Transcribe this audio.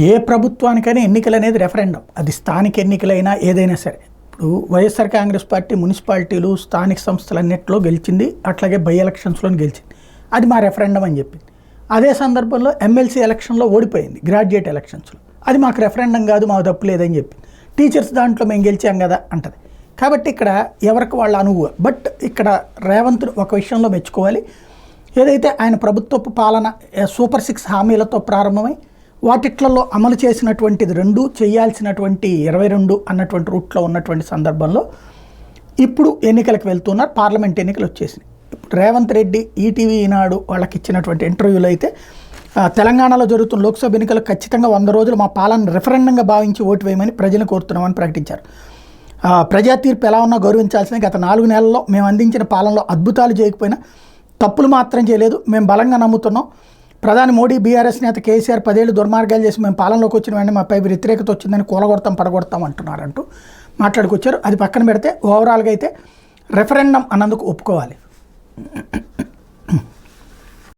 ఏ ప్రభుత్వానికైనా ఎన్నికలు అనేది రెఫరెండం, అది స్థానిక ఎన్నికలైనా ఏదైనా సరే. ఇప్పుడు వైఎస్ఆర్ కాంగ్రెస్ పార్టీ మున్సిపాలిటీలు స్థానిక సంస్థలన్నింటిలో గెలిచింది, అట్లాగే బై ఎలక్షన్స్లో గెలిచింది, అది మా రెఫరెండం అని చెప్పింది. అదే సందర్భంలో ఎమ్మెల్సీ ఎలక్షన్లో ఓడిపోయింది, గ్రాడ్యుయేట్ ఎలక్షన్స్లో, అది మాకు రెఫరెండం కాదు, మాకు తప్పు లేదని చెప్పింది. టీచర్స్ దాంట్లో మేము గెలిచాం కదా అంటది. కాబట్టి ఇక్కడ ఎవరికి వాళ్ళ అనుభవం. బట్ ఇక్కడ రేవంత్ ఒక విషయంలో మెచ్చుకోవాలి, ఏదైతే ఆయన ప్రభుత్వపు పాలన సూపర్ 6 హామీలతో ప్రారంభమై వాటిట్లలో అమలు చేసినటువంటిది 2, చేయాల్సినటువంటి 22 అన్నటువంటి రూట్లో ఉన్నటువంటి సందర్భంలో ఇప్పుడు ఎన్నికలకు వెళ్తున్నారు. పార్లమెంట్ ఎన్నికలు వచ్చేసినాయి. ఇప్పుడు రేవంత్ రెడ్డి ఈటీవీ ఈనాడు వాళ్ళకి ఇచ్చినటువంటి ఇంటర్వ్యూలో అయితే తెలంగాణలో జరుగుతున్న లోక్సభ ఎన్నికలు ఖచ్చితంగా 100 రోజులు మా పాలన రెఫరెండంగా భావించి ఓటు వేయమని ప్రజలను కోరుతున్నామని ప్రకటించారు. ప్రజా తీర్పు ఎలా ఉన్నా గౌరవించాల్సిన, గత 4 నెలల్లో మేము అందించిన పాలనలో అద్భుతాలు చేయకపోయినా తప్పులు మాత్రం చేయలేదు, మేము బలంగా నమ్ముతున్నాం. ప్రధాని మోడీ, బీఆర్ఎస్ నేత కేసీఆర్ 10 ఏళ్ళు దుర్మార్గాలు చేసి మేము పాలనలోకి వచ్చిన వెంటనే మాపై వ్యతిరేకత వచ్చిందని కూలగొడతాం, పడగొడతాం అంటున్నారంటూ మాట్లాడుకొచ్చారు. అది పక్కన పెడితే ఓవరాల్గా అయితే రెఫరెండం అన్నందుకు ఒప్పుకోవాలి.